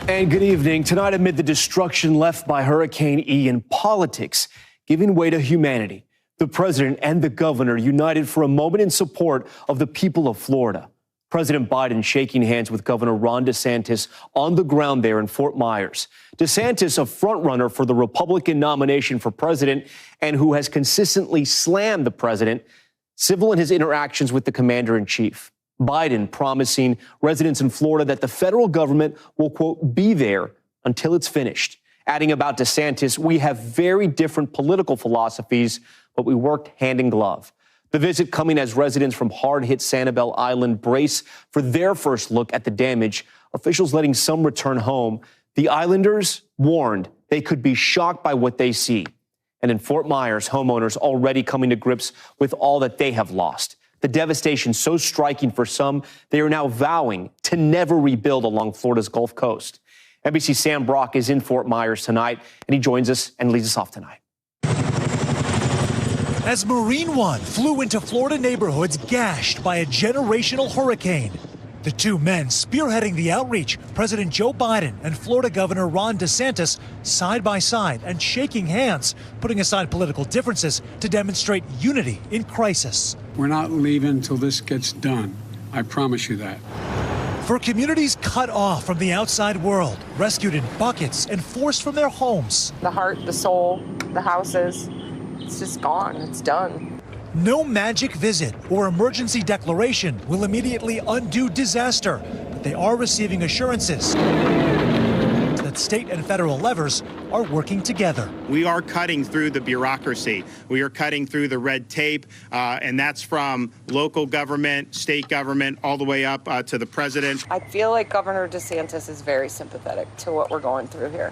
And good evening. Tonight, amid the destruction left by Hurricane Ian, politics giving way to humanity. The president and the governor united for a moment in support of the people of Florida. President Biden shaking hands with Governor Ron DeSantis on the ground there in Fort Myers. DeSantis, a frontrunner for the Republican nomination for president and who has consistently slammed the president, civil in his interactions with the commander-in-chief. Biden promising residents in Florida that the federal government will, quote, be there until it's finished. Adding about DeSantis, we have very different political philosophies, but we worked hand in glove. The visit coming as residents from hard-hit Sanibel Island brace for their first look at the damage, officials letting some return home. The islanders warned they could be shocked by what they see. And in Fort Myers, homeowners already coming to grips with all that they have lost. The devastation so striking for some, they are now vowing to never rebuild along Florida's Gulf Coast. NBC's Sam Brock is in Fort Myers tonight, and he joins us and leads us off tonight. As Marine One flew into Florida neighborhoods gashed by a generational hurricane, the two men spearheading the outreach, President Joe Biden and Florida Governor Ron DeSantis, side by side and shaking hands, putting aside political differences to demonstrate unity in crisis. We're not leaving until this gets done. I promise you that. For communities cut off from the outside world, rescued in buckets and forced from their homes. The heart, the soul, the houses, it's just gone. It's done. No magic visit or emergency declaration will immediately undo disaster, but they are receiving assurances that state and federal levers are working together. We are cutting through the bureaucracy. We are cutting through the red tape, and that's from local government, state government, all the way up to the president. I feel like Governor DeSantis is very sympathetic to what we're going through here.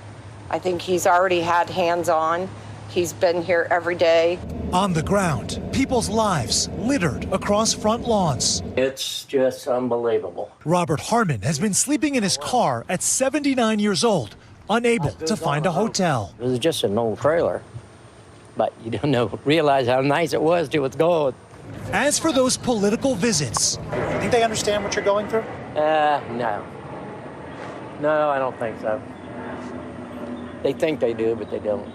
I think he's already had hands-on. He's been here every day. On the ground, people's lives littered across front lawns. It's just unbelievable. Robert Harmon has been sleeping in his car at 79 years old, unable to find a hotel. It was just an old trailer, but you don't realize how nice it was till it's gone. As for those political visits, you think they understand what you're going through? No. No, I don't think so. They think they do, but they don't.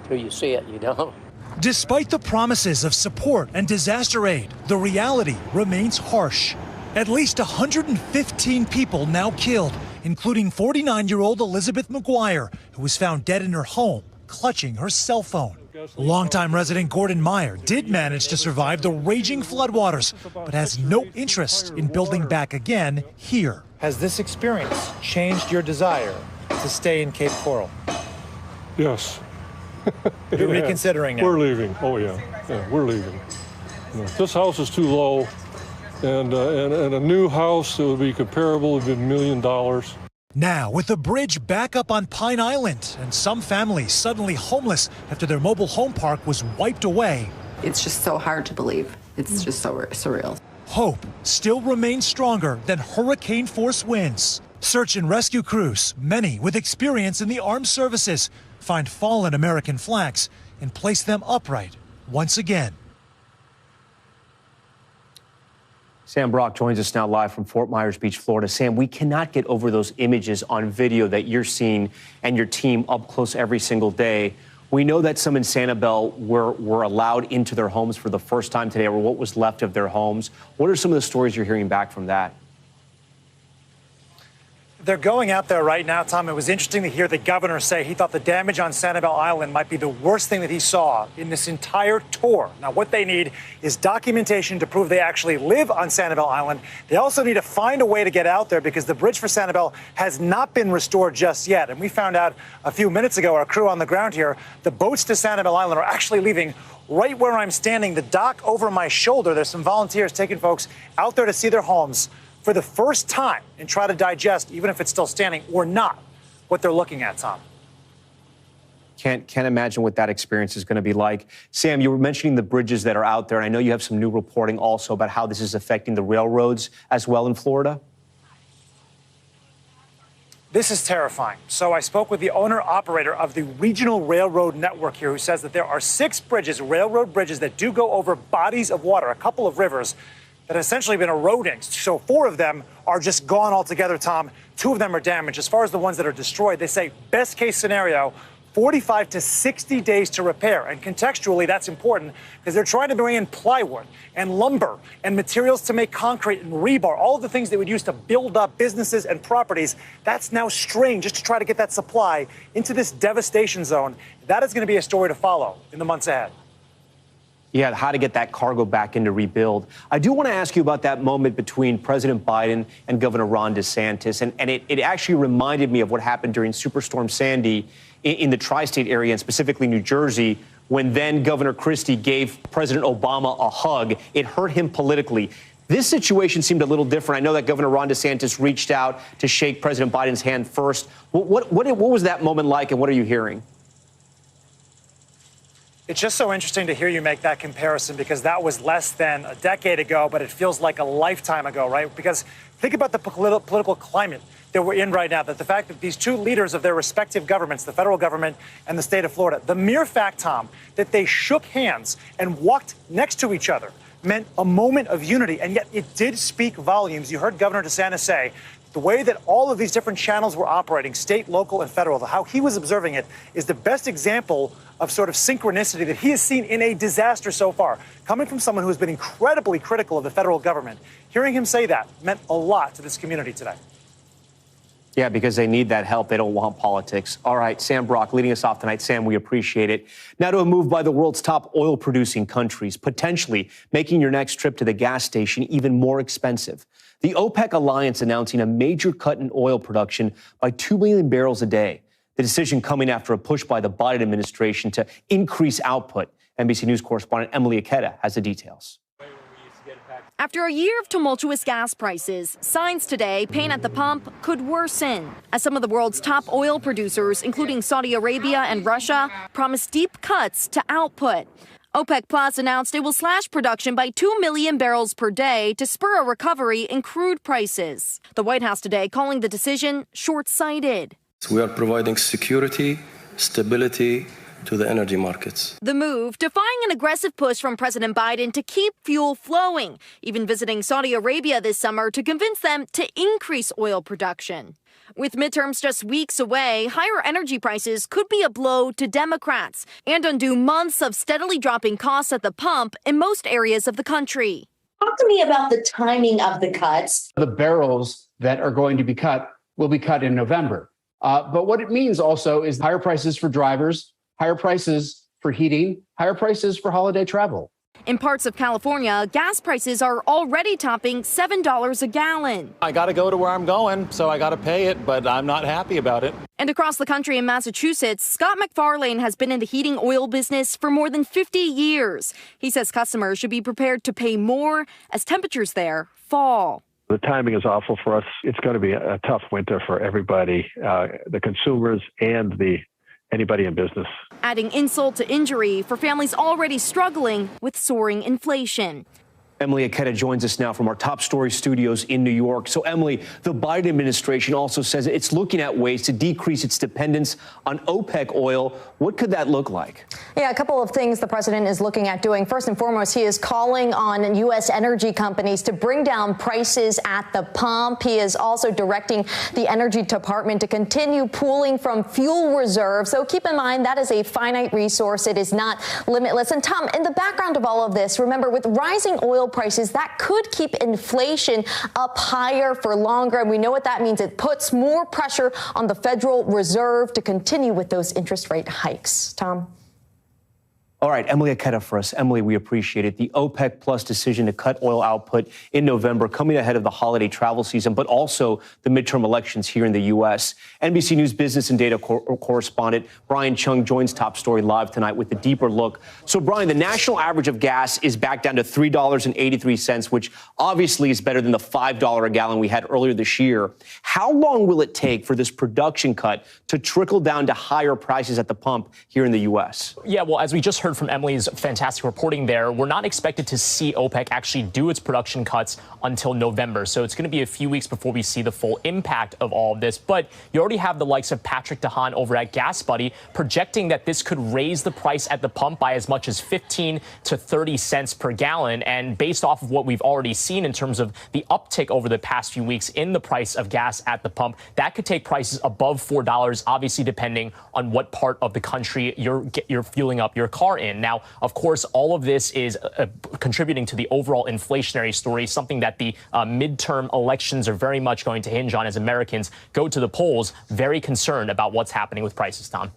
Till you see it, you don't. Despite the promises of support and disaster aid, the reality remains harsh. At least 115 people now killed, including 49-year-old Elizabeth McGuire, who was found dead in her home, clutching her cell phone. Longtime resident Gordon Meyer did manage to survive the raging floodwaters, but has no interest in building back again here. Has this experience changed your desire to stay in Cape Coral? Yes. You're reconsidering now? We're leaving. Oh, yeah. Yeah, we're leaving. Yeah. This house is too low, and a new house that would be comparable would be $1 million. Now, with the bridge back up on Pine Island and some families suddenly homeless after their mobile home park was wiped away. It's just so hard to believe. It's just so surreal. Hope still remains stronger than hurricane force winds. Search and rescue crews, many with experience in the armed services, find fallen American flags and place them upright once again. Sam Brock joins us now live from Fort Myers Beach, Florida. Sam, we cannot get over those images on video that you're seeing and your team up close every single day. We know that some in Sanibel were allowed into their homes for the first time today, or what was left of their homes. What are some of the stories you're hearing back from that? They're going out there right now, Tom. It was interesting to hear the governor say he thought the damage on Sanibel Island might be the worst thing that he saw in this entire tour. Now, what they need is documentation to prove they actually live on Sanibel Island. They also need to find a way to get out there because the bridge for Sanibel has not been restored just yet. And we found out a few minutes ago, our crew on the ground here, the boats to Sanibel Island are actually leaving right where I'm standing, the dock over my shoulder. There's some volunteers taking folks out there to see their homes for the first time and try to digest, even if it's still standing or not, what they're looking at, Tom. Can't imagine what that experience is going to be like. Sam, you were mentioning the bridges that are out there, and I know you have some new reporting also about how this is affecting the railroads as well in Florida. This is terrifying. So I spoke with the owner-operator of the regional railroad network here, who says that there are 6 bridges, railroad bridges, that do go over bodies of water, a couple of rivers. that have essentially been eroding. So 4 of them are just gone altogether, Tom. 2 of them are damaged. As far as the ones that are destroyed, they say best case scenario, 45 to 60 days to repair. And contextually, that's important because they're trying to bring in plywood and lumber and materials to make concrete and rebar, all of the things they would use to build up businesses and properties. That's now strained just to try to get that supply into this devastation zone. That is going to be a story to follow in the months ahead. Yeah, how to get that cargo back in to rebuild. I do want to ask you about that moment between President Biden and Governor Ron DeSantis. And it actually reminded me of what happened during Superstorm Sandy in the tri-state area, and specifically New Jersey, when then Governor Christie gave President Obama a hug. It hurt him politically. This situation seemed a little different. I know that Governor Ron DeSantis reached out to shake President Biden's hand first. What was that moment like, and what are you hearing? It's just so interesting to hear you make that comparison because that was less than a decade ago, but it feels like a lifetime ago, right? Because think about the political climate that we're in right now, that the fact that these 2 leaders of their respective governments, the federal government and the state of Florida, the mere fact, Tom, that they shook hands and walked next to each other meant a moment of unity, and yet it did speak volumes. You heard Governor DeSantis say the way that all of these different channels were operating, state, local, and federal, how he was observing it is the best example of sort of synchronicity that he has seen in a disaster so far. Coming from someone who has been incredibly critical of the federal government, hearing him say that meant a lot to this community today. Yeah, because they need that help. They don't want politics. All right, Sam Brock leading us off tonight. Sam, we appreciate it. Now to a move by the world's top oil-producing countries, potentially making your next trip to the gas station even more expensive. The OPEC alliance announcing a major cut in oil production by 2 million barrels a day. The decision coming after a push by the Biden administration to increase output. NBC News correspondent Emily Aketa has the details. After a year of tumultuous gas prices, signs today pain at the pump could worsen as some of the world's top oil producers, including Saudi Arabia and Russia, promise deep cuts to output. OPEC Plus announced it will slash production by 2 million barrels per day to spur a recovery in crude prices. The White House today calling the decision short-sighted. We are providing security, stability to the energy markets. The move defying an aggressive push from President Biden to keep fuel flowing, even visiting Saudi Arabia this summer to convince them to increase oil production. With midterms just weeks away, higher energy prices could be a blow to Democrats and undo months of steadily dropping costs at the pump in most areas of the country. Talk to me about the timing of the cuts. The barrels that are going to be cut will be cut in November. But what it means also is higher prices for drivers, higher prices for heating, higher prices for holiday travel. In parts of California, gas prices are already topping $7 a gallon. I got to go to where I'm going, so I got to pay it, but I'm not happy about it. And across the country in Massachusetts, Scott McFarlane has been in the heating oil business for more than 50 years. He says customers should be prepared to pay more as temperatures there fall. The timing is awful for us. It's going to be a tough winter for everybody, the consumers and anybody in business. Adding insult to injury for families already struggling with soaring inflation. Emily Aketa joins us now from our top story studios in New York. So, Emily, the Biden administration also says it's looking at ways to decrease its dependence on OPEC oil. What could that look like? Yeah, a couple of things the president is looking at doing. First and foremost, he is calling on U.S. energy companies to bring down prices at the pump. He is also directing the Energy Department to continue pooling from fuel reserves. So keep in mind that is a finite resource. It is not limitless. And Tom, in the background of all of this, remember, with rising oil prices, that could keep inflation up higher for longer. And we know what that means. It puts more pressure on the Federal Reserve to continue with those interest rate hikes. Tom? All right, Emily Aketa for us. Emily, we appreciate it. The OPEC Plus decision to cut oil output in November, coming ahead of the holiday travel season, but also the midterm elections here in the U.S. NBC News business and data correspondent Brian Chung joins Top Story live tonight with a deeper look. So, Brian, the national average of gas is back down to $3.83, which obviously is better than the $5 a gallon we had earlier this year. How long will it take for this production cut to trickle down to higher prices at the pump here in the U.S.? Yeah, well, as we just heard heard from Emily's fantastic reporting there, we're not expected to see OPEC actually do its production cuts until November. So it's going to be a few weeks before we see the full impact of all of this. But you already have the likes of Patrick DeHaan over at Gas Buddy projecting that this could raise the price at the pump by as much as 15 to 30 cents per gallon. And based off of what we've already seen in terms of the uptick over the past few weeks in the price of gas at the pump, that could take prices above $4, obviously depending on what part of the country you're fueling up your car in. Now, of course, all of this is contributing to the overall inflationary story, something that the midterm elections are very much going to hinge on as Americans go to the polls very concerned about what's happening with prices, Tom.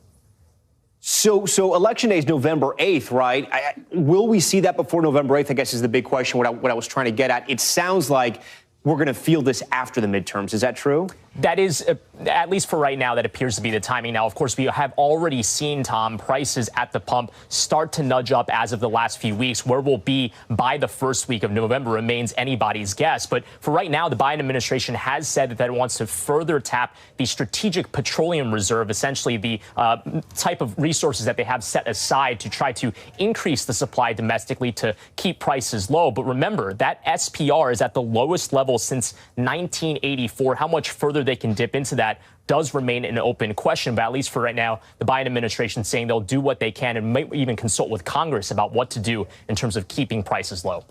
So Election Day is November 8th, right? Will we see that before November 8th, I guess, is the big question, what I was trying to get at. It sounds like we're going to feel this after the midterms. Is that true? That is, at least for right now, that appears to be the timing. Now, of course, we have already seen, Tom, prices at the pump start to nudge up as of the last few weeks. Where we'll be by the first week of November remains anybody's guess. But for right now, the Biden administration has said that it wants to further tap the Strategic Petroleum Reserve, essentially the type of resources that they have set aside to try to increase the supply domestically to keep prices low. But remember, that SPR is at the lowest level since 1984. How much further they can dip into that does remain an open question. But at least for right now, the Biden administration is saying they'll do what they can and might even consult with Congress about what to do in terms of keeping prices low.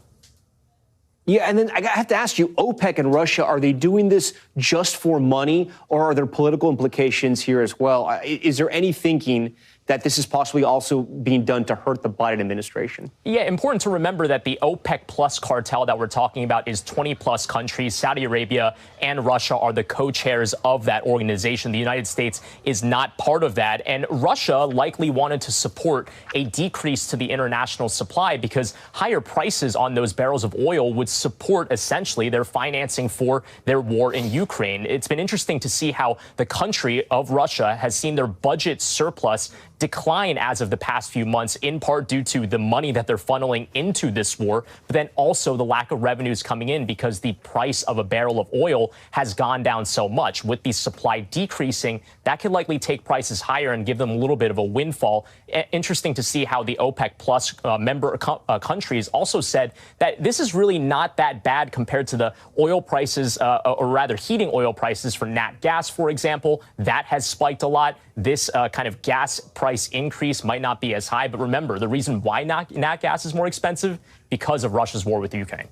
Yeah, and then I have to ask you, OPEC and Russia, are they doing this just for money, or are there political implications here as well? Is there any thinking that this is possibly also being done to hurt the Biden administration? Yeah, important to remember that the OPEC Plus cartel that we're talking about is 20 plus countries. Saudi Arabia and Russia are the co-chairs of that organization. The United States is not part of that. And Russia likely wanted to support a decrease to the international supply because higher prices on those barrels of oil would support essentially their financing for their war in Ukraine. It's been interesting to see how the country of Russia has seen their budget surplus decline as of the past few months, in part due to the money that they're funneling into this war, but then also the lack of revenues coming in because the price of a barrel of oil has gone down so much. With the supply decreasing, that could likely take prices higher and give them a little bit of a windfall. Interesting to see how the OPEC Plus member countries also said that this is really not that bad compared to the oil prices, or rather heating oil prices for nat gas, for example. That has spiked a lot. This kind of gas price increase might not be as high. But remember, the reason why nat gas is more expensive because of Russia's war with Ukraine.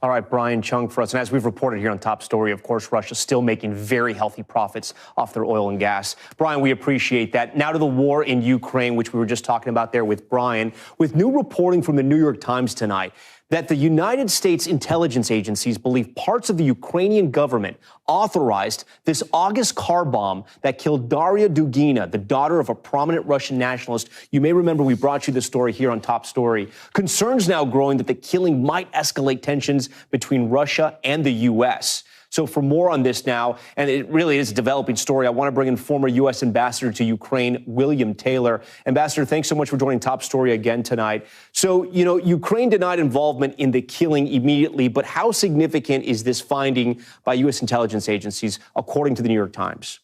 All right, Brian Chung for us. And as we've reported here on Top Story, of course, Russia's still making very healthy profits off their oil and gas. Brian, we appreciate that. Now to the war in Ukraine, which we were just talking about there with Brian, with new reporting from the New York Times tonight that the United States intelligence agencies believe parts of the Ukrainian government authorized this August car bomb that killed Daria Dugina, the daughter of a prominent Russian nationalist. You may remember we brought you the story here on Top Story. Concerns now growing that the killing might escalate tensions between Russia and the U.S. So for more on this now, and it really is a developing story, I want to bring in former U.S. Ambassador to Ukraine, William Taylor. Ambassador, thanks so much for joining Top Story again tonight. So, Ukraine denied involvement in the killing immediately, but how significant is this finding by U.S. intelligence agencies, according to the New York Times?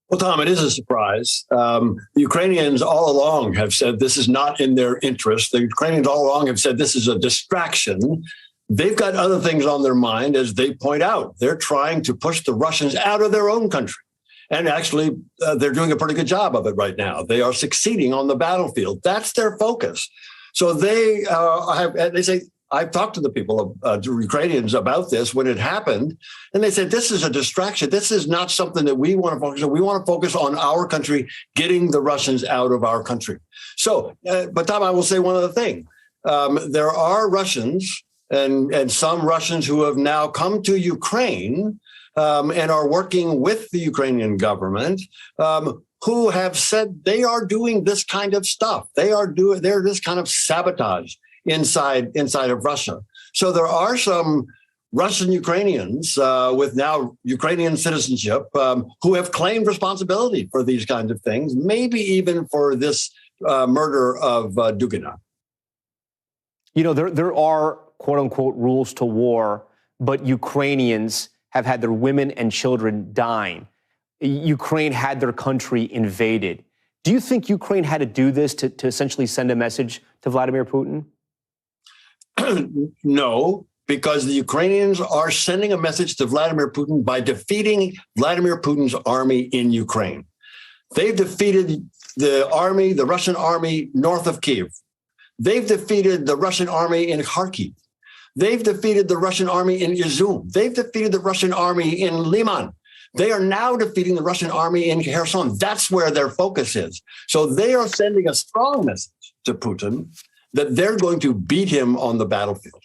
Well, Tom, it is a surprise. The Ukrainians all along have said this is not in their interest. The Ukrainians all along have said this is a distraction. They've got other things on their mind, as they point out. They're trying to push the Russians out of their own country. And actually, they're doing a pretty good job of it right now. They are succeeding on the battlefield. That's their focus. So they say, I've talked to the people, to Ukrainians about this when it happened, and they said, this is a distraction. This is not something that we want to focus on. We want to focus on our country, getting the Russians out of our country. So, but Tom, I will say one other thing. There are Russians and some Russians who have now come to Ukraine and are working with the Ukrainian government, who have said they are doing this kind of stuff. They're this kind of sabotage inside of Russia. So there are some Russian Ukrainians with now Ukrainian citizenship who have claimed responsibility for these kinds of things, maybe even for this murder of Dugina. There are quote unquote rules to war, but Ukrainians have had their women and children dying. Ukraine had their country invaded. Do you think Ukraine had to do this to essentially send a message to Vladimir Putin? No, because the Ukrainians are sending a message to Vladimir Putin by defeating Vladimir Putin's army in Ukraine. They've defeated the Russian army north of Kyiv. They've defeated the Russian army in Kharkiv. They've defeated the Russian army in Izum. They've defeated the Russian army in Liman. They are now defeating the Russian army in Kherson. That's where their focus is. So they are sending a strong message to Putin that they're going to beat him on the battlefield.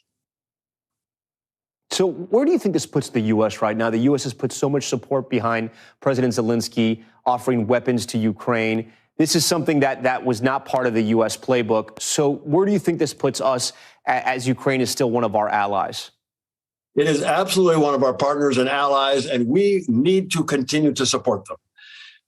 So where do you think this puts the U.S. right now? The U.S. has put so much support behind President Zelensky, offering weapons to Ukraine. This is something that was not part of the U.S. playbook. So where do you think this puts us as Ukraine is still one of our allies? It is absolutely one of our partners and allies, and we need to continue to support them.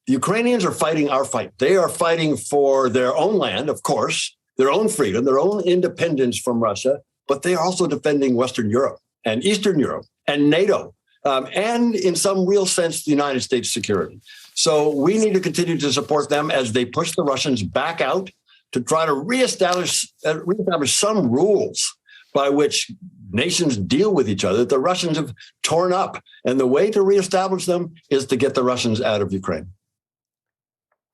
The Ukrainians are fighting our fight. They are fighting for their own land, of course, their own freedom, their own independence from Russia, but they are also defending Western Europe and Eastern Europe and NATO, and in some real sense, the United States security. So we need to continue to support them as they push the Russians back out to try to reestablish some rules by which nations deal with each other that the Russians have torn up. And the way to reestablish them is to get the Russians out of Ukraine.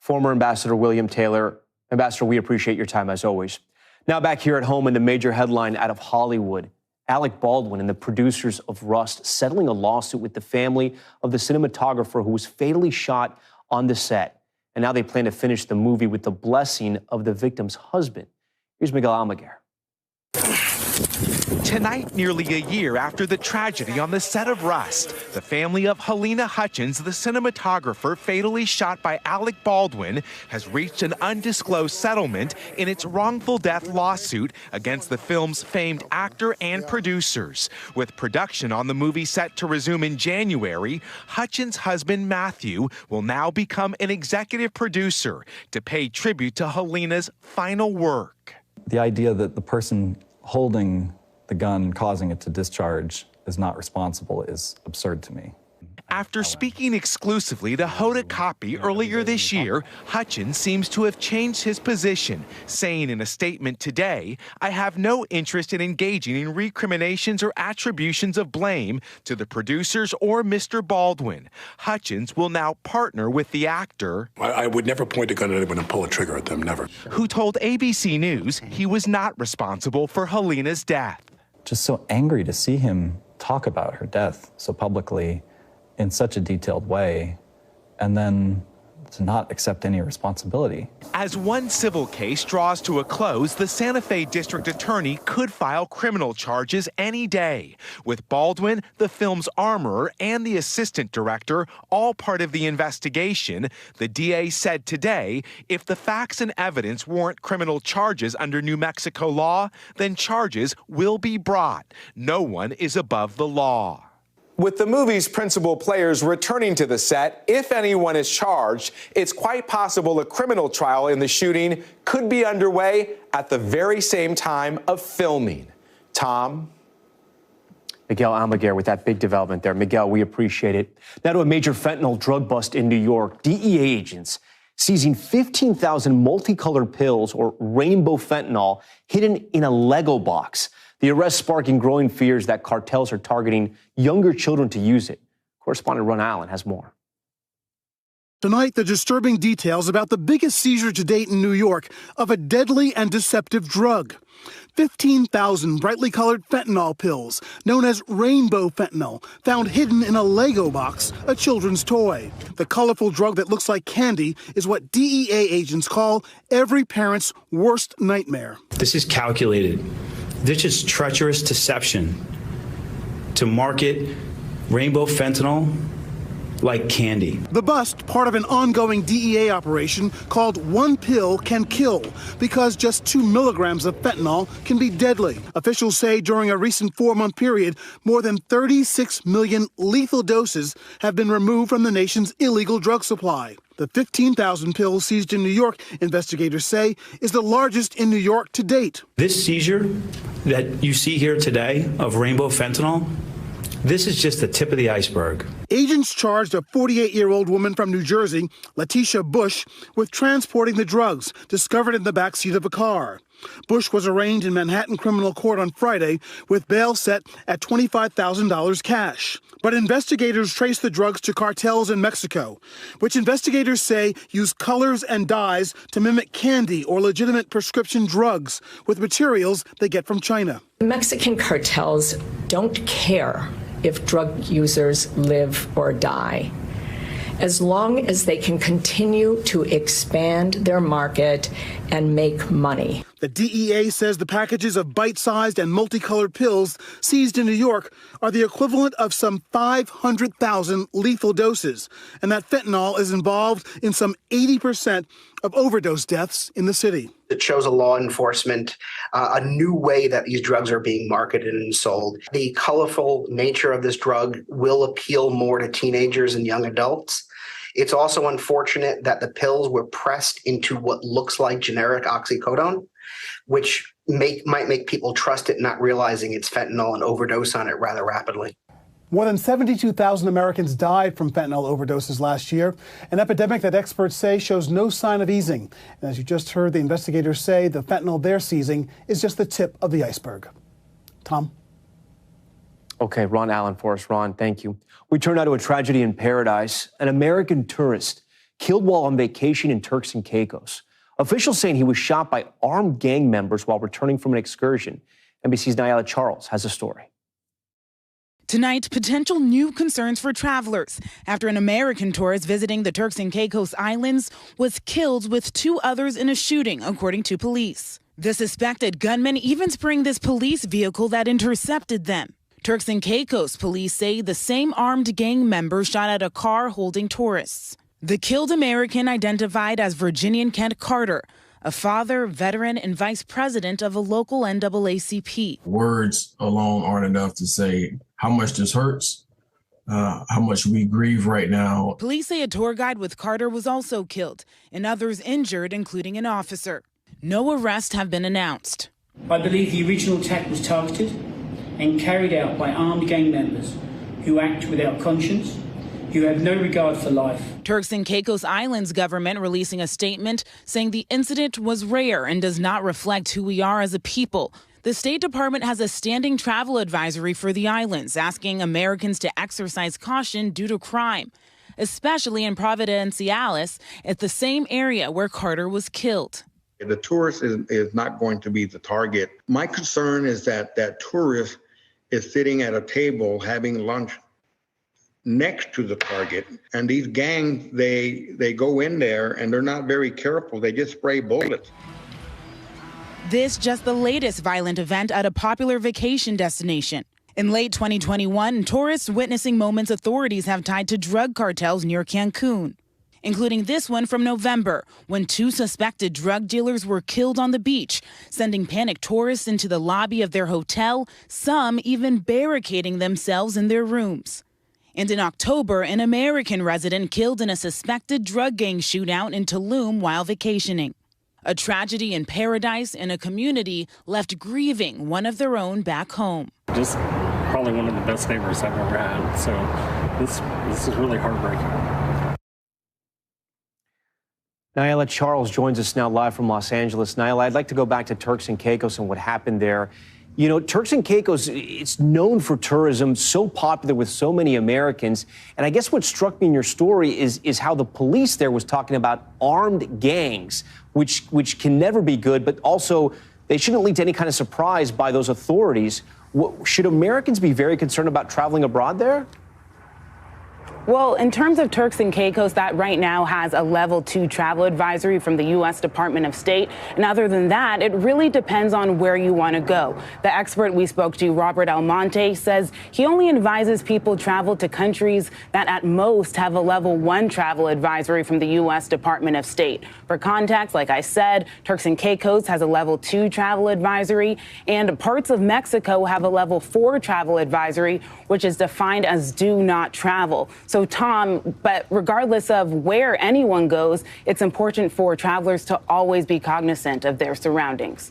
Former Ambassador William Taylor. Ambassador, we appreciate your time as always. Now back here at home in the major headline out of Hollywood, Alec Baldwin and the producers of Rust settling a lawsuit with the family of the cinematographer who was fatally shot on the set. And now they plan to finish the movie with the blessing of the victim's husband. Here's Miguel Almaguer. Tonight, nearly a year after the tragedy on the set of Rust, the family of Helena Hutchins, the cinematographer fatally shot by Alec Baldwin, has reached an undisclosed settlement in its wrongful death lawsuit against the film's famed actor and producers. With production on the movie set to resume in January, Hutchins' husband Matthew will now become an executive producer to pay tribute to Helena's final work. The idea that the person holding the gun causing it to discharge is not responsible is absurd to me. After speaking exclusively to Hoda Kotb earlier this year, Hutchins seems to have changed his position, saying in a statement today, "I have no interest in engaging in recriminations or attributions of blame to the producers or Mr. Baldwin." Hutchins will now partner with the actor, I would never point a gun at anyone and pull a trigger at them, never. Who told ABC News he was not responsible for Helena's death. Just so angry to see him talk about her death so publicly in such a detailed way, and then to not accept any responsibility. As one civil case draws to a close, the Santa Fe district attorney could file criminal charges any day. With Baldwin, the film's armorer, and the assistant director all part of the investigation, the DA said today, if the facts and evidence warrant criminal charges under New Mexico law, then charges will be brought. No one is above the law. With the movie's principal players returning to the set, if anyone is charged, it's quite possible a criminal trial in the shooting could be underway at the very same time of filming. Tom? Miguel Almaguer with that big development there. Miguel, we appreciate it. Now to a major fentanyl drug bust in New York. DEA agents seizing 15,000 multicolored pills or rainbow fentanyl hidden in a Lego box. The arrest sparking growing fears that cartels are targeting younger children to use it. Correspondent Ron Allen has more. Tonight, the disturbing details about the biggest seizure to date in New York of a deadly and deceptive drug. 15,000 brightly colored fentanyl pills, known as rainbow fentanyl, found hidden in a Lego box, a children's toy. The colorful drug that looks like candy is what DEA agents call every parent's worst nightmare. This is calculated. This is treacherous deception to market rainbow fentanyl like candy. The bust, part of an ongoing DEA operation called One Pill Can Kill, because just 2 milligrams of fentanyl can be deadly. Officials say during a recent 4-month period, more than 36 million lethal doses have been removed from the nation's illegal drug supply. The 15,000 pills seized in New York, investigators say, is the largest in New York to date. This seizure that you see here today of rainbow fentanyl This is just the tip of the iceberg. Agents charged a 48-year-old woman from New Jersey, Letitia Bush, with transporting the drugs discovered in the backseat of a car. Bush was arraigned in Manhattan criminal court on Friday with bail set at $25,000 cash. But investigators traced the drugs to cartels in Mexico, which investigators say use colors and dyes to mimic candy or legitimate prescription drugs with materials they get from China. Mexican cartels don't care if drug users live or die, as long as they can continue to expand their market and make money. The DEA says the packages of bite-sized and multicolored pills seized in New York are the equivalent of some 500,000 lethal doses, and that fentanyl is involved in some 80% of overdose deaths in the city. It shows a law enforcement, a new way that these drugs are being marketed and sold. The colorful nature of this drug will appeal more to teenagers and young adults. It's also unfortunate that the pills were pressed into what looks like generic oxycodone, which might make people trust it, not realizing it's fentanyl and overdose on it rather rapidly. More than 72,000 Americans died from fentanyl overdoses last year, an epidemic that experts say shows no sign of easing. And as you just heard, the investigators say the fentanyl they're seizing is just the tip of the iceberg. Tom? Okay, Ron Allen for us. Ron, thank you. We turn now to a tragedy in paradise. An American tourist killed while on vacation in Turks and Caicos. Officials saying he was shot by armed gang members while returning from an excursion. NBC's Nyala Charles has a story. Tonight, potential new concerns for travelers after an American tourist visiting the Turks and Caicos Islands was killed with two others in a shooting, according to police. The suspected gunman even sprang this police vehicle that intercepted them. Turks and Caicos police say the same armed gang member shot at a car holding tourists. The killed American identified as Virginian Kent Carter, a father, veteran, and vice president of a local NAACP. Words alone aren't enough to say how much this hurts, how much we grieve right now. Police say a tour guide with Carter was also killed and others injured, including an officer. No arrests have been announced. I believe the original attack was targeted and carried out by armed gang members who act without conscience, who have no regard for life. Turks and Caicos Islands government releasing a statement saying the incident was rare and does not reflect who we are as a people. The State Department has a standing travel advisory for the islands, asking Americans to exercise caution due to crime, especially in Providenciales, at the same area where Carter was killed. The tourist is not going to be the target. My concern is that that tourist is sitting at a table having lunch next to the target, and these gangs, they go in there and they're not very careful. They just spray bullets. This just the latest violent event at a popular vacation destination. In late 2021, tourists witnessing moments authorities have tied to drug cartels near Cancun, including this one from November, when two suspected drug dealers were killed on the beach, sending panicked tourists into the lobby of their hotel, some even barricading themselves in their rooms. And in October, an American resident killed in a suspected drug gang shootout in Tulum while vacationing. A tragedy in paradise and a community left grieving one of their own back home. Just probably one of the best neighbors I've ever had. So this is really heartbreaking. Nyala Charles joins us now live from Los Angeles. Nyala, I'd like to go back to Turks and Caicos and what happened there. You know, Turks and Caicos, it's known for tourism, so popular with so many Americans. And I guess what struck me in your story is how the police there was talking about armed gangs, which can never be good, but also they shouldn't lead to any kind of surprise by those authorities. Should Americans be very concerned about traveling abroad there? Well, in terms of Turks and Caicos, that right now has a level 2 travel advisory from the U.S. Department of State. And other than that, it really depends on where you want to go. The expert we spoke to, Robert Almonte, says he only advises people travel to countries that at most have a level 1 travel advisory from the U.S. Department of State. For context, like I said, Turks and Caicos has a level 2 travel advisory, and parts of Mexico have a level 4 travel advisory, which is defined as do not travel. So, Tom, but regardless of where anyone goes, it's important for travelers to always be cognizant of their surroundings.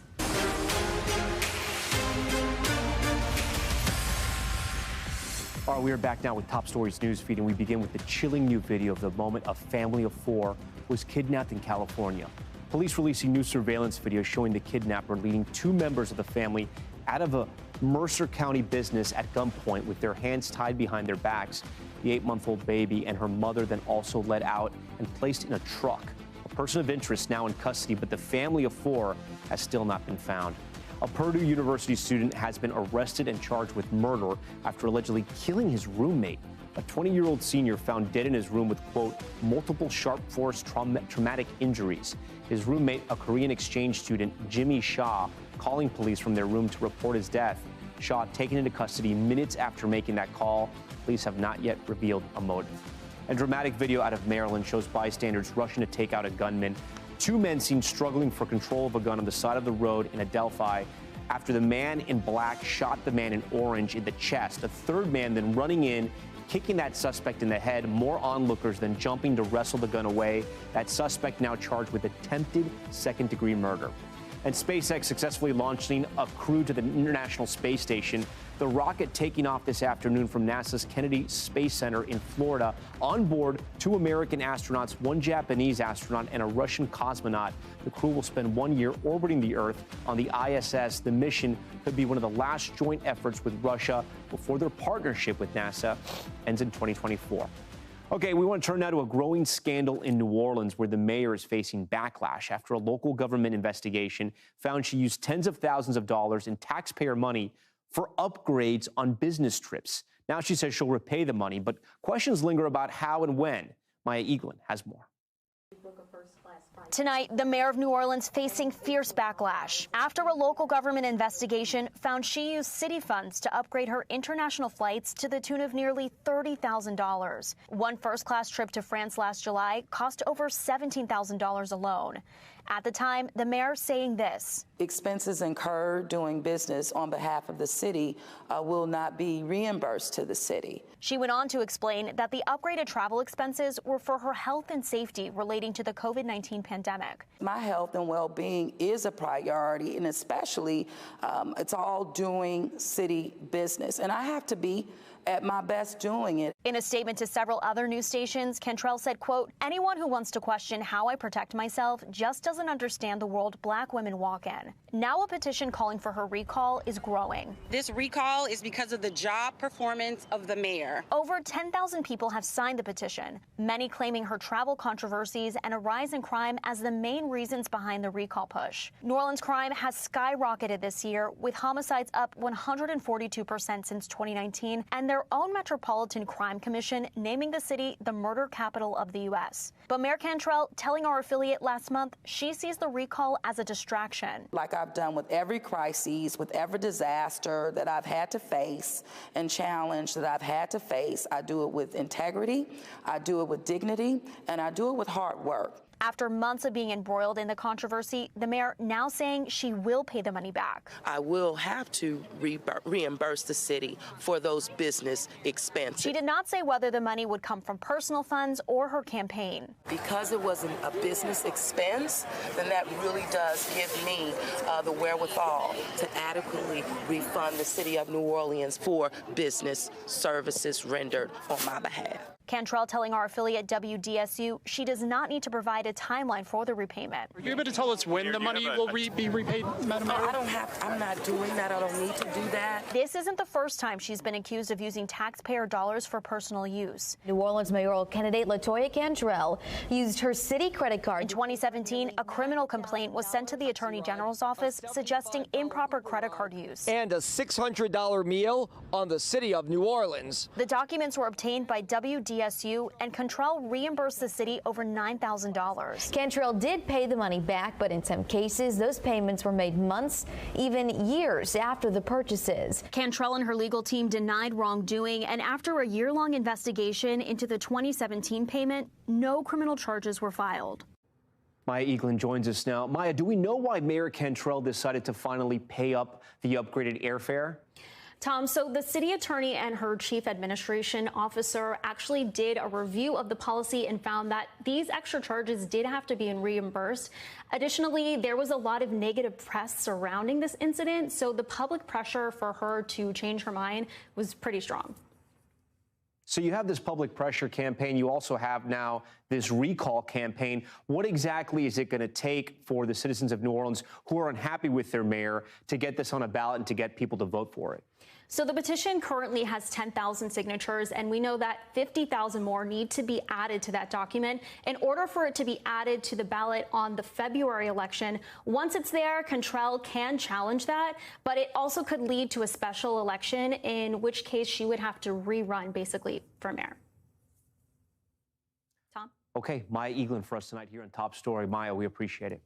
All right, we are back now with Top Stories news feed, and we begin with the chilling new video of the moment a family of 4 was kidnapped in California. Police releasing new surveillance video showing the kidnapper leading 2 members of the family out of a Mercer County business at gunpoint with their hands tied behind their backs. The 8-month-old baby and her mother then also led out and placed in a truck. A person of interest now in custody, but the family of 4 has still not been found. A Purdue University student has been arrested and charged with murder after allegedly killing his roommate. A 20-year-old senior found dead in his room with, quote, multiple sharp force traumatic injuries. His roommate, a Korean exchange student, Jimmy Shaw, calling police from their room to report his death. Shaw taken into custody minutes after making that call. Police have not yet revealed a motive. A dramatic video out of Maryland shows bystanders rushing to take out a gunman. 2 men seen struggling for control of a gun on the side of the road in Adelphi after the man in black shot the man in orange in the chest. A 3rd man then running in, kicking that suspect in the head. More onlookers then jumping to wrestle the gun away. That suspect now charged with attempted second-degree murder. And SpaceX successfully launching a crew to the International Space Station. The rocket taking off this afternoon from NASA's Kennedy Space Center in Florida. On board 2 American astronauts, 1 Japanese astronaut, and a Russian cosmonaut. The crew will spend 1 year orbiting the Earth on the ISS. The mission could be one of the last joint efforts with Russia before their partnership with NASA ends in 2024. Okay, we want to turn now to a growing scandal in New Orleans where the mayor is facing backlash after a local government investigation found she used tens of thousands of dollars in taxpayer money for upgrades on business trips. Now she says she'll repay the money, but questions linger about how and when. Maya Eaglin has more. Tonight, the mayor of New Orleans facing fierce backlash after a local government investigation found she used city funds to upgrade her international flights to the tune of nearly $30,000. One first-class trip to France last July cost over $17,000 alone. At the time, the mayor saying this: expenses incurred doing business on behalf of the city will not be reimbursed to the city. She went on to explain that the upgraded travel expenses were for her health and safety relating to the COVID-19 pandemic. My health and well-being is a priority, and especially it's all doing city business, and I have to be at my best doing it. In a statement to several other news stations, Cantrell said, quote, anyone who wants to question how I protect myself just doesn't understand the world Black women walk in. Now a petition calling for her recall is growing. This recall is because of the job performance of the mayor. Over 10,000 people have signed the petition, many claiming her travel controversies and a rise in crime as the main reasons behind the recall push. New Orleans crime has skyrocketed this year, with homicides up 142% since 2019, and their own Metropolitan Crime Commission naming the city the murder capital of the U.S. But Mayor Cantrell telling our affiliate last month she sees the recall as a distraction. Like I've done with every crisis, with every disaster that I've had to face and challenge that I've had to face, I do it with integrity, I do it with dignity, and I do it with hard work. After months of being embroiled in the controversy, the mayor now saying she will pay the money back. I will have to reimburse the city for those business expenses. She did not say whether the money would come from personal funds or her campaign. Because it wasn't a business expense, then that really does give me the wherewithal to adequately refund the city of New Orleans for business services rendered on my behalf. Cantrell telling our affiliate WDSU she does not need to provide a timeline for the repayment. Are you able to tell us when the money will be repaid, Madam Mayor? I'm not doing that. I don't need to do that. This isn't the first time she's been accused of using taxpayer dollars for personal use. New Orleans mayoral candidate LaToya Cantrell used her city credit card. In 2017, a criminal complaint was sent to the Attorney General's office suggesting improper credit card use. And a $600 meal on the city of New Orleans. The documents were obtained by WDSU, and Cantrell reimbursed the city over $9,000. Cantrell did pay the money back, but in some cases, those payments were made months, even years after the purchases. Cantrell and her legal team denied wrongdoing, and after a year-long investigation into the 2017 payment, no criminal charges were filed. Maya Eaglin joins us now. Maya, do we know why Mayor Cantrell decided to finally pay up the upgraded airfare? Tom, so the city attorney and her chief administration officer actually did a review of the policy and found that these extra charges did have to be reimbursed. Additionally, there was a lot of negative press surrounding this incident, so the public pressure for her to change her mind was pretty strong. So you have this public pressure campaign. You also have now this recall campaign. What exactly is it going to take for the citizens of New Orleans who are unhappy with their mayor to get this on a ballot and to get people to vote for it? So the petition currently has 10,000 signatures, and we know that 50,000 more need to be added to that document in order for it to be added to the ballot on the February election. Once it's there, Cantrell can challenge that, but it also could lead to a special election, in which case she would have to rerun basically for mayor. Tom? Okay, Maya Eaglin for us tonight here on Top Story. Maya, we appreciate it.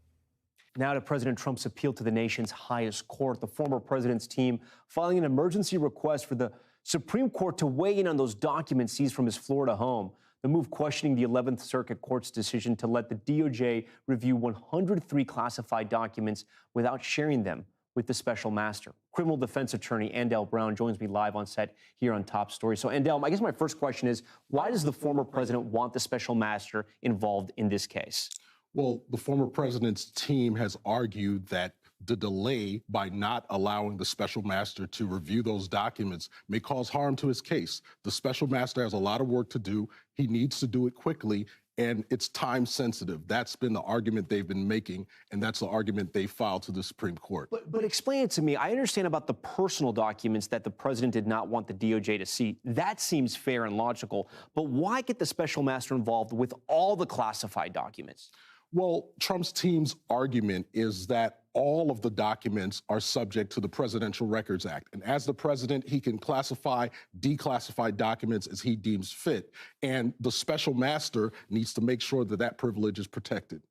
Now to President Trump's appeal to the nation's highest court. The former president's team filing an emergency request for the Supreme Court to weigh in on those documents seized from his Florida home. The move questioning the 11th Circuit Court's decision to let the DOJ review 103 classified documents without sharing them with the special master. Criminal defense attorney Andel Brown joins me live on set here on Top Story. So, Andel, I guess my first question is, why does the former president want the special master involved in this case? Well, the former president's team has argued that the delay by not allowing the special master to review those documents may cause harm to his case. The special master has a lot of work to do. He needs to do it quickly, and it's time sensitive. That's been the argument they've been making, and that's the argument they filed to the Supreme Court. But explain it to me. I understand about the personal documents that the president did not want the DOJ to see. That seems fair and logical. But why get the special master involved with all the classified documents? Well, Trump's team's argument is that all of the documents are subject to the Presidential Records Act. And as the president, he can classify declassified documents as he deems fit. And the special master needs to make sure that that privilege is protected.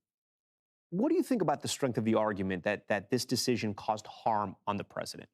What do you think about the strength of the argument that this decision caused harm on the president?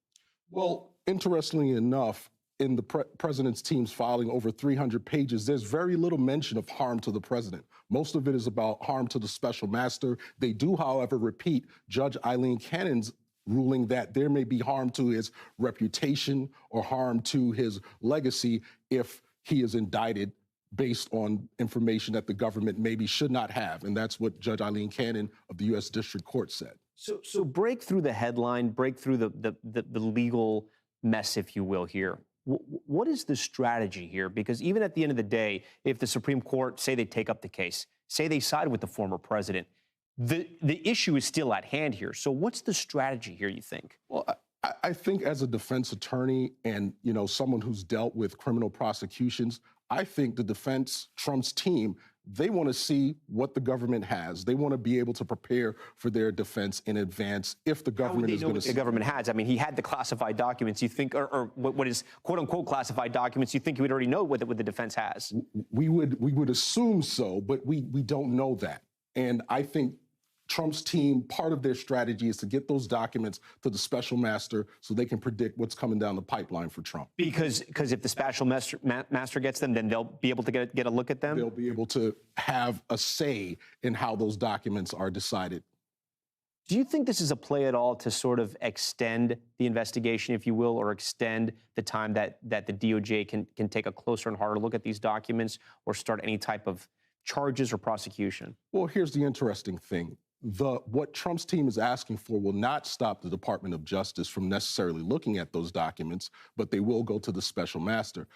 Well, interestingly enough, in the president's team's filing over 300 pages, there's very little mention of harm to the president. Most of it is about harm to the special master. They do, however, repeat Judge Eileen Cannon's ruling that there may be harm to his reputation or harm to his legacy if he is indicted based on information that the government maybe should not have. And that's what Judge Eileen Cannon of the U.S. District Court said. So break through the headline, break through the legal mess, if you will, here. What is the strategy here? Because even at the end of the day, if the Supreme Court, say they take up the case, say they side with the former president, the issue is still at hand here. So what's the strategy here, you think? Well, I think as a defense attorney and, someone who's dealt with criminal prosecutions, I think the defense, Trump's team, they want to see what the government has. They want to be able to prepare for their defense in advance if the government is going to see. The government has. I mean, he had the classified documents. You think, or what is quote unquote classified documents? You think he would already know what the defense has? We would assume so, but we don't know that. And I think Trump's team, part of their strategy is to get those documents to the special master so they can predict what's coming down the pipeline for Trump. Because if the special master gets them, then they'll be able to get a look at them? They'll be able to have a say in how those documents are decided. Do you think this is a play at all to sort of extend the investigation, if you will, or extend the time that the DOJ can take a closer and harder look at these documents or start any type of charges or prosecution? Well, here's the interesting thing. What Trump's team is asking for will not stop the Department of Justice from necessarily looking at those documents, but they will go to the special master.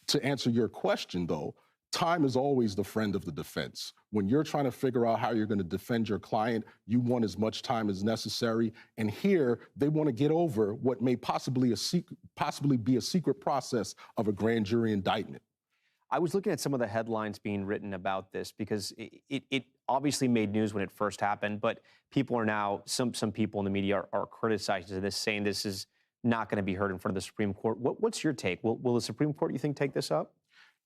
To answer your question, though, time is always the friend of the defense. When you're trying to figure out how you're going to defend your client, you want as much time as necessary. And here, they want to get over what may possibly be a secret process of a grand jury indictment. I was looking at some of the headlines being written about this because it obviously made news when it first happened, but people are now, some people in the media are criticizing this, saying this is not going to be heard in front of the Supreme Court. What's your take? Will the Supreme Court, you think, take this up?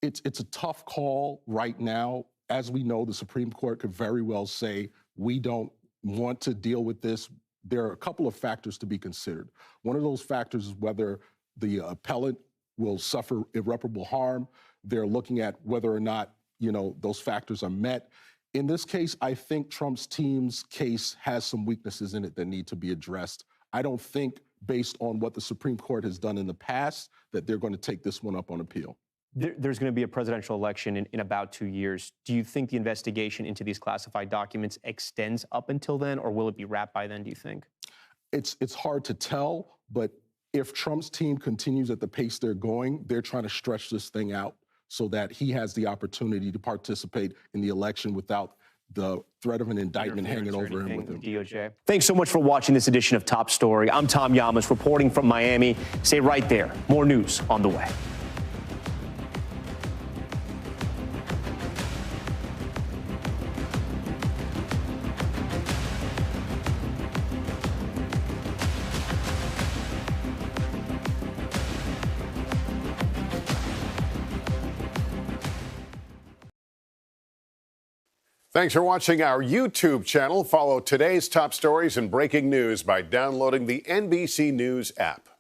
It's a tough call right now. As we know, the Supreme Court could very well say, we don't want to deal with this. There are a couple of factors to be considered. One of those factors is whether the appellant will suffer irreparable harm. They're looking at whether or not, those factors are met. In this case, I think Trump's team's case has some weaknesses in it that need to be addressed. I don't think, based on what the Supreme Court has done in the past, that they're going to take this one up on appeal. There's going to be a presidential election in about 2 years. Do you think the investigation into these classified documents extends up until then, or will it be wrapped by then, do you think? It's hard to tell, but if Trump's team continues at the pace they're going, they're trying to stretch this thing out so that he has the opportunity to participate in the election without the threat of an indictment hanging over him with him. DOJ. Thanks so much for watching this edition of Top Story. I'm Tom Llamas reporting from Miami. Stay right there. More news on the way. Thanks for watching our YouTube channel. Follow today's top stories and breaking news by downloading the NBC News app.